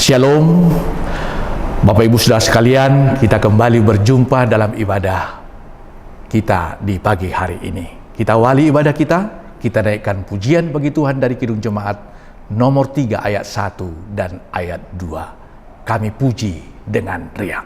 Shalom, Bapak Ibu Saudara sekalian, kita kembali berjumpa dalam ibadah kita di pagi hari ini. Kita awali ibadah kita naikkan pujian bagi Tuhan dari Kidung Jemaat nomor 3 ayat 1 dan ayat 2. Kami puji dengan riang.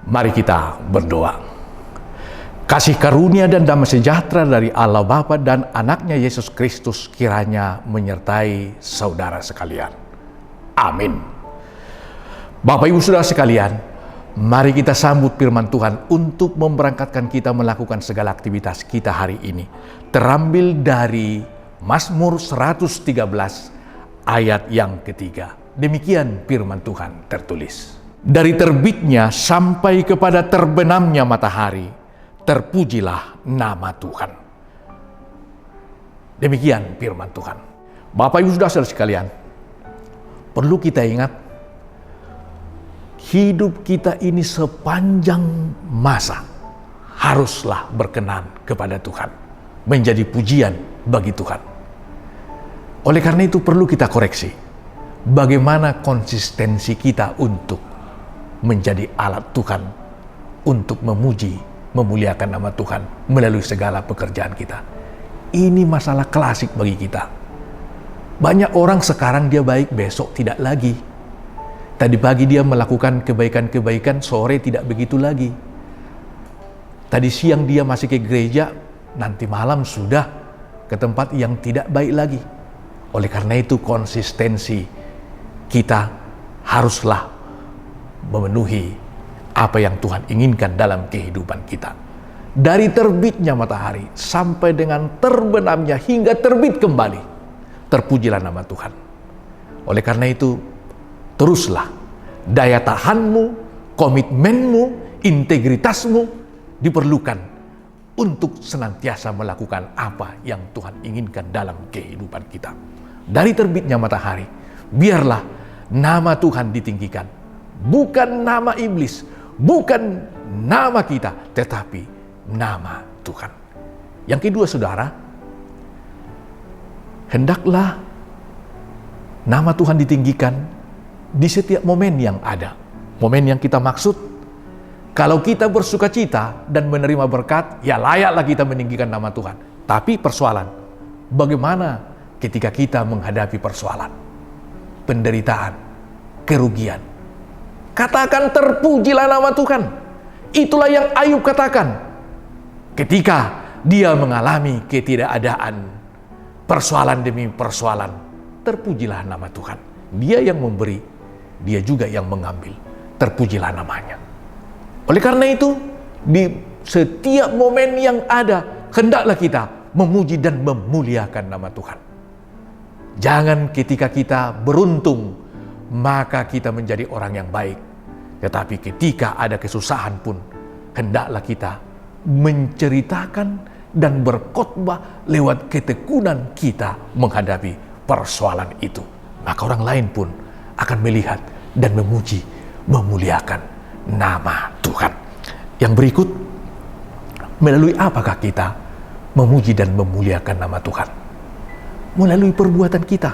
Mari kita berdoa. Kasih karunia dan damai sejahtera dari Allah Bapa dan anaknya Yesus Kristus kiranya menyertai saudara sekalian. Amin. Bapak Ibu Saudara sekalian, mari kita sambut firman Tuhan untuk memberangkatkan kita melakukan segala aktivitas kita hari ini. Terambil dari Mazmur 113 ayat yang ketiga. Demikian firman Tuhan tertulis. Dari terbitnya sampai kepada terbenamnya matahari, terpujilah nama Tuhan. Demikian firman Tuhan. Bapak Ibu Saudara sekalian, perlu kita ingat, hidup kita ini sepanjang masa haruslah berkenan kepada Tuhan, menjadi pujian bagi Tuhan. Oleh karena itu perlu kita koreksi, bagaimana konsistensi kita untuk menjadi alat Tuhan untuk memuji, memuliakan nama Tuhan melalui segala pekerjaan kita. Ini masalah klasik bagi kita. Banyak orang sekarang dia baik, besok tidak lagi. Tadi pagi dia melakukan kebaikan-kebaikan, sore tidak begitu lagi. Tadi siang dia masih ke gereja, nanti malam sudah ke tempat yang tidak baik lagi. Oleh karena itu konsistensi kita haruslah memenuhi apa yang Tuhan inginkan dalam kehidupan kita. Dari terbitnya matahari sampai dengan terbenamnya hingga terbit kembali, terpujilah nama Tuhan. Oleh karena itu, teruslah daya tahanmu, komitmenmu, integritasmu diperlukan untuk senantiasa melakukan apa yang Tuhan inginkan dalam kehidupan kita. Dari terbitnya matahari, biarlah nama Tuhan ditinggikan. Bukan nama iblis, bukan nama kita, tetapi nama Tuhan. Yang kedua saudara, hendaklah nama Tuhan ditinggikan di setiap momen yang ada. Momen yang kita maksud, kalau kita bersuka cita dan menerima berkat, ya layaklah kita meninggikan nama Tuhan. Tapi persoalan, bagaimana ketika kita menghadapi persoalan, penderitaan, kerugian? Katakan terpujilah nama Tuhan. Itulah yang Ayub katakan. Ketika dia mengalami ketidakadaan, persoalan demi persoalan, terpujilah nama Tuhan. Dia yang memberi, dia juga yang mengambil. Terpujilah namanya. Oleh karena itu, di setiap momen yang ada, hendaklah kita memuji dan memuliakan nama Tuhan. Jangan ketika kita beruntung, maka kita menjadi orang yang baik. Tetapi ketika ada kesusahan pun, hendaklah kita menceritakan dan berkhotbah lewat ketekunan kita menghadapi persoalan itu. Maka orang lain pun akan melihat dan memuji, memuliakan nama Tuhan. Yang berikut, melalui apakah kita memuji dan memuliakan nama Tuhan? Melalui perbuatan kita.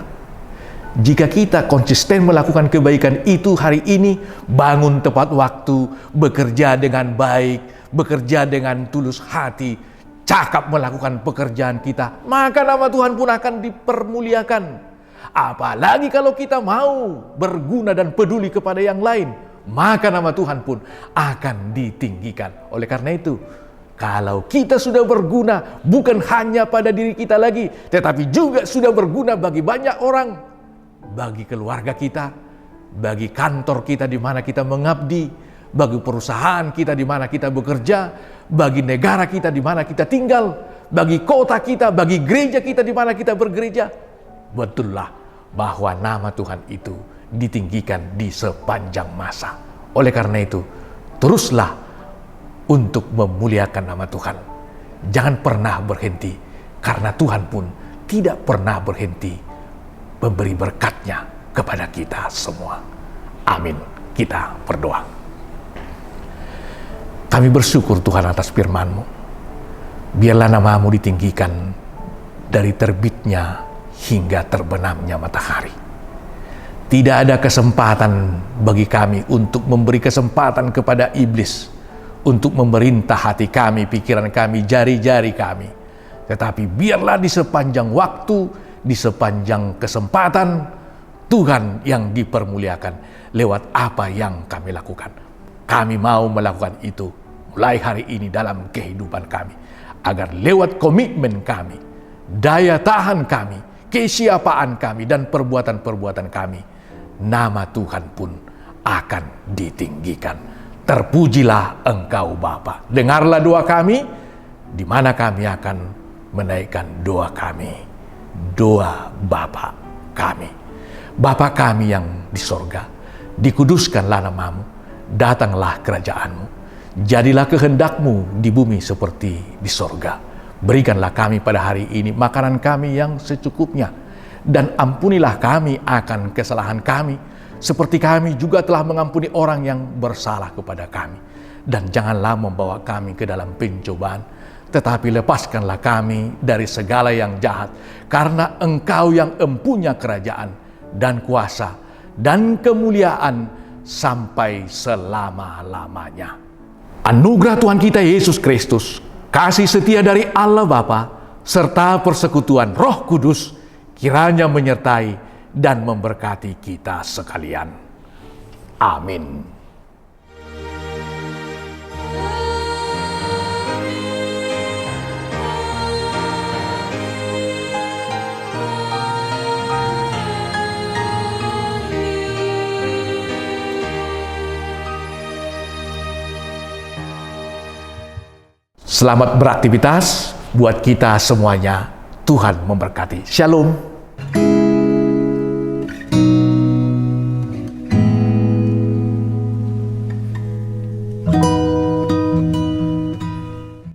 Jika kita konsisten melakukan kebaikan itu hari ini, bangun tepat waktu, bekerja dengan baik, bekerja dengan tulus hati, cakap melakukan pekerjaan kita, maka nama Tuhan pun akan dipermuliakan. Apalagi kalau kita mau berguna dan peduli kepada yang lain, maka nama Tuhan pun akan ditinggikan. Oleh karena itu, kalau kita sudah berguna bukan hanya pada diri kita lagi, tetapi juga sudah berguna bagi banyak orang, bagi keluarga kita, bagi kantor kita di mana kita mengabdi, bagi perusahaan kita di mana kita bekerja, bagi negara kita di mana kita tinggal, bagi kota kita, bagi gereja kita di mana kita bergereja. Betullah bahwa nama Tuhan itu ditinggikan di sepanjang masa. Oleh karena itu, teruslah untuk memuliakan nama Tuhan. Jangan pernah berhenti, karena Tuhan pun tidak pernah berhenti memberi berkat-Nya kepada kita semua. Amin. Kita berdoa. Kami bersyukur Tuhan atas firman-Mu. Biarlah nama-Mu ditinggikan dari terbitnya hingga terbenamnya matahari. Tidak ada kesempatan bagi kami untuk memberi kesempatan kepada iblis untuk memerintah hati kami, pikiran kami, jari-jari kami. Tetapi biarlah di sepanjang waktu, di sepanjang kesempatan, Tuhan yang dipermuliakan lewat apa yang kami lakukan. Kami mau melakukan itu mulai hari ini dalam kehidupan kami, agar lewat komitmen kami, daya tahan kami, kesiapaan kami, dan perbuatan-perbuatan kami, nama Tuhan pun akan ditinggikan. Terpujilah Engkau Bapa. Dengarlah doa kami, di mana kami akan menaikkan doa kami, doa Bapa kami. Bapa kami yang di sorga, dikuduskanlah nama-Mu, datanglah kerajaan-Mu, jadilah kehendak-Mu di bumi seperti di sorga. Berikanlah kami pada hari ini makanan kami yang secukupnya, dan ampunilah kami akan kesalahan kami, seperti kami juga telah mengampuni orang yang bersalah kepada kami. Dan janganlah membawa kami ke dalam pencobaan, tetapi lepaskanlah kami dari segala yang jahat, karena Engkau yang empunya kerajaan dan kuasa dan kemuliaan sampai selama-lamanya. Anugerah Tuhan kita Yesus Kristus, kasih setia dari Allah Bapa, serta persekutuan Roh Kudus kiranya menyertai dan memberkati kita sekalian. Amin. Selamat beraktivitas buat kita semuanya. Tuhan memberkati. Shalom.